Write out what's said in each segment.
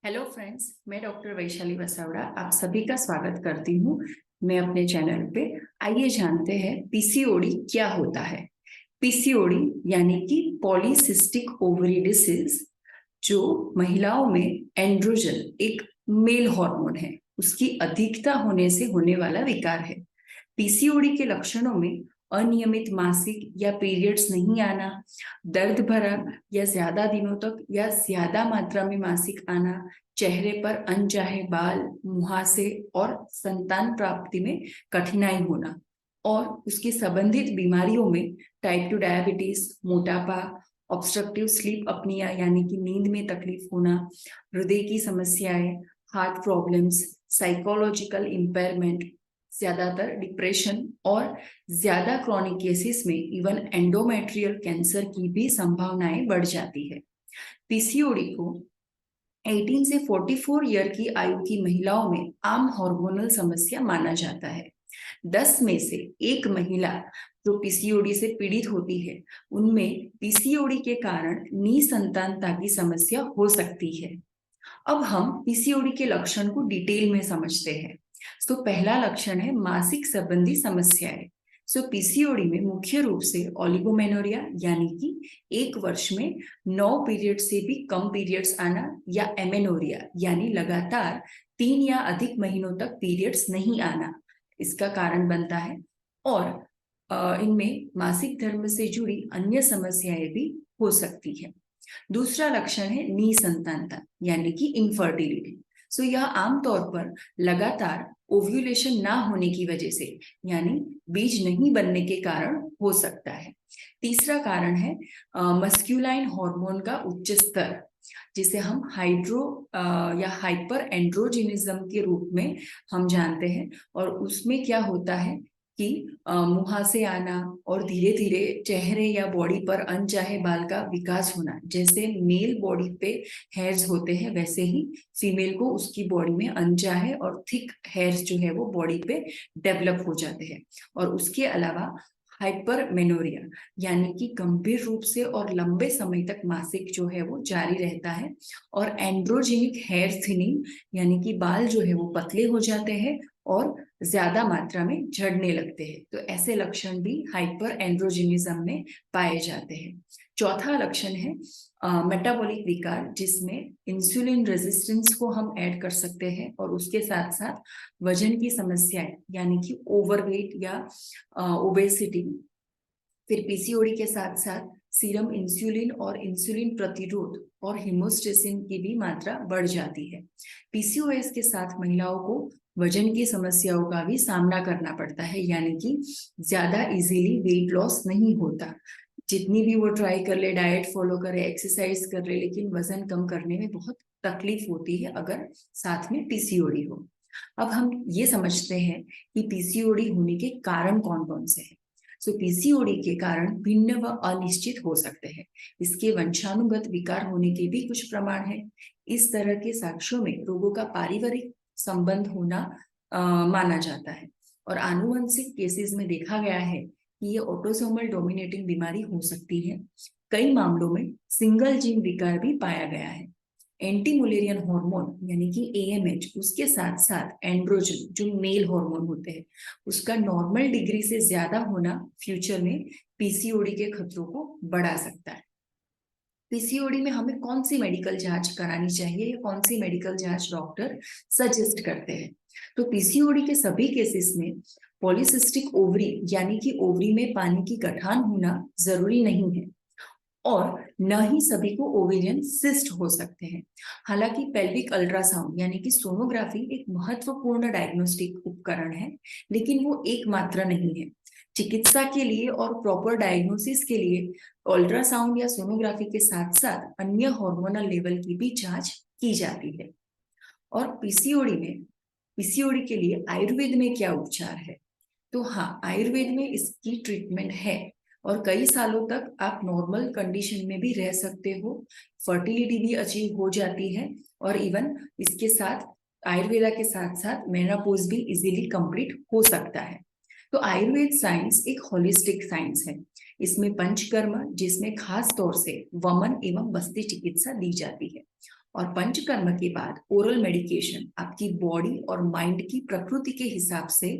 Hello friends, मैं doctor Vaishali Vasavada आप सभी का स्वागत करती हूँ मैं अपने चैनल पे। आइए जानते हैं पीसीओडी क्या होता है। पीसीओडी यानी कि पॉलीसिस्टिक ओवरी डिसीज, जो महिलाओं में एंड्रोजन एक मेल हार्मोन है, उसकी अधिकता होने से होने वाला विकार है। पीसीओडी के लक्षणों में अनियमित मासिक या पीरियड्स नहीं आना, दर्द भरा या ज्यादा दिनों तक या ज्यादा मात्रा में मासिक आना, चेहरे पर अनचाहे बाल, मुहासे और संतान प्राप्ति में कठिनाई होना और उसकी संबंधित बीमारियों में टाइप 2 डायबिटीज, मोटापा, ऑब्स्ट्रक्टिव स्लीप अपनिया यानी कि नींद में तकलीफ होना, हृदय की समस्याएं, हार्ट प्रॉब्लम्स, साइकोलॉजिकल इम्पेयरमेंट, ज्यादातर डिप्रेशन और ज्यादा क्रॉनिक केसेस में इवन एंडोमेट्रियल कैंसर की भी संभावनाएं बढ़ जाती है। पीसीओडी को 18 से 44 ईयर की आयु की महिलाओं में आम हार्मोनल समस्या माना जाता है। 10 में से एक महिला जो पीसीओडी से पीड़ित होती है, उनमें पीसीओडी के कारण निसंतानता की समस्या हो सकती है। अब हम पीसीओडी के लक्षण को डिटेल में समझते हैं। तो पहला लक्षण है मासिक संबंधी समस्याएं। पीसीओडी में मुख्य रूप से ओलिगोमेनोरिया यानी कि एक वर्ष में 9 पीरियड से भी कम पीरियड्स आना, या एमेनोरिया यानी लगातार 3 या अधिक महीनों तक पीरियड्स नहीं आना इसका कारण बनता है। और इनमें मासिक धर्म से जुड़ी अन्य समस्याएं भी हो सकती है। दूसरा लक्षण है निसंतानता यानी कि इनफर्टिलिटी। यह आमतौर पर लगातार ओव्यूलेशन ना होने की वजह से यानी बीज नहीं बनने के कारण हो सकता है। तीसरा कारण है मस्क्यूलाइन हार्मोन का उच्च स्तर, जिसे हम हाइड्रो या हाइपर एंड्रोजिनिज्म के रूप में हम जानते हैं। और उसमें क्या होता है कि मुहासे आना और धीरे धीरे चेहरे या बॉडी पर अनचाहे बाल का विकास होना। जैसे मेल बॉडी पे हेयर्स होते हैं, वैसे ही फीमेल को उसकी बॉडी में अनचाहे और थिक हेयर्स जो है वो बॉडी पे डेवलप हो जाते हैं। और उसके अलावा हाइपर मेनोरिया यानी कि गंभीर रूप से और लंबे समय तक मासिक जो है वो जारी रहता है। और एंड्रोजेनिक हेयर थिनिंग यानी कि बाल जो है वो पतले हो जाते हैं और ज्यादा मात्रा में झड़ने लगते हैं। तो ऐसे लक्षण भी हाइपर एंड्रोजिनिज्म में पाए जाते हैं। चौथा लक्षण है मेटाबॉलिक विकार, जिसमें इंसुलिन रेजिस्टेंस को हम ऐड कर सकते हैं और उसके साथ साथ वजन की समस्याएं यानी कि ओवरवेट या ओबेसिटी। फिर पीसीओडी के साथ साथ सीरम इंसुलिन और इंसुलिन प्रतिरोध और हिमोस्टेसिन की भी मात्रा बढ़ जाती है। पीसीओएस के साथ महिलाओं को वजन की समस्याओं का भी सामना करना पड़ता है, यानी कि ज्यादा इजीली वेट लॉस नहीं होता। जितनी भी वो ट्राई कर ले, डाइट फॉलो करे, एक्सरसाइज कर ले, लेकिन वजन कम करने में बहुत तकलीफ होती है अगर साथ में पीसीओडी हो। अब हम ये समझते हैं कि पीसीओडी होने के कारण कौन कौन से हैं। पीसीओडी के कारण भिन्न व अनिश्चित हो सकते हैं। इसके वंशानुगत विकार होने के भी कुछ प्रमाण हैं। इस तरह के साक्ष्यों में रोगों का पारिवारिक संबंध होना माना जाता है। और आनुवंशिक केसेस में देखा गया है कि ये ऑटोसोमल डोमिनेटिंग बीमारी हो सकती है। कई मामलों में सिंगल जीन विकार भी पाया गया है। एंटी मुलेरियन हार्मोन यानी कि एएमएच, उसके साथ साथ एंड्रोजन जो मेल हार्मोन होते हैं, उसका नॉर्मल डिग्री से ज्यादा होना फ्यूचर में पीसीओडी के खतरों को बढ़ा सकता है। पीसीओडी में हमें कौन सी मेडिकल जांच करानी चाहिए या कौन सी मेडिकल जांच डॉक्टर सजेस्ट करते हैं। तो पीसीओडी के सभी केसेस में पॉलीसिस्टिक ओवरी यानी कि ओवरी में पानी की गठान होना जरूरी नहीं है और न ही सभी को ओवेरियन सिस्ट हो सकते हैं। हालांकि पेल्विक अल्ट्रासाउंड यानी कि सोनोग्राफी एक महत्वपूर्ण डायग्नोस्टिक उपकरण है, लेकिन वो एकमात्र नहीं है। चिकित्सा के लिए और प्रॉपर डायग्नोसिस के लिए अल्ट्रासाउंड या सोनोग्राफी के साथ साथ अन्य हार्मोनल लेवल की भी जांच की जाती है। और पीसीओडी के लिए आयुर्वेद में क्या उपचार है। तो हाँ, आयुर्वेद में इसकी ट्रीटमेंट है और कई सालों तक आप नॉर्मल कंडीशन में भी रह सकते हो, फर्टिलिटी भी अचीव हो जाती है और इवन इसके साथ आयुर्वेदा के साथ साथ मेनोपॉज भी इजीली कंप्लीट हो सकता है। तो आयुर्वेद साइंस एक होलिस्टिक साइंस है। इसमें पंचकर्म, जिसमें खास तौर से वमन एवं बस्ती चिकित्सा दी जाती है, और पंचकर्म के बाद ओरल मेडिकेशन आपकी बॉडी और माइंड की प्रकृति के हिसाब से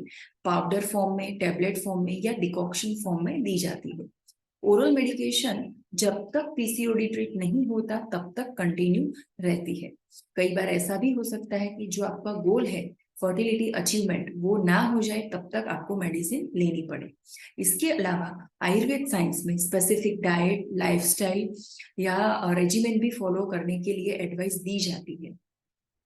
पाउडर फॉर्म में, टैबलेट फॉर्म में या डिकॉक्शन फॉर्म में दी जाती है। ओरल मेडिकेशन जब तक पीसीओडी ट्रीट नहीं होता तब तक कंटिन्यू रहती है। कई बार ऐसा भी हो सकता है कि जो आपका गोल है फर्टिलिटी अचीवमेंट वो ना हो जाए तब तक आपको मेडिसिन लेनी पड़े। इसके अलावा आयुर्वेद साइंस में स्पेसिफिक डाइट, लाइफस्टाइल या रेजिमेंट भी फॉलो करने के लिए एडवाइस दी जाती है,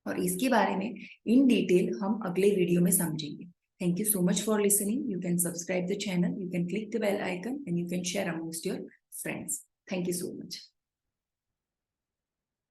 और इसके बारे में इन डिटेल हम अगले वीडियो में समझेंगे। Thank you so much for listening. You can subscribe the channel, you can click the bell icon, and you can share amongst your friends. Thank you so much.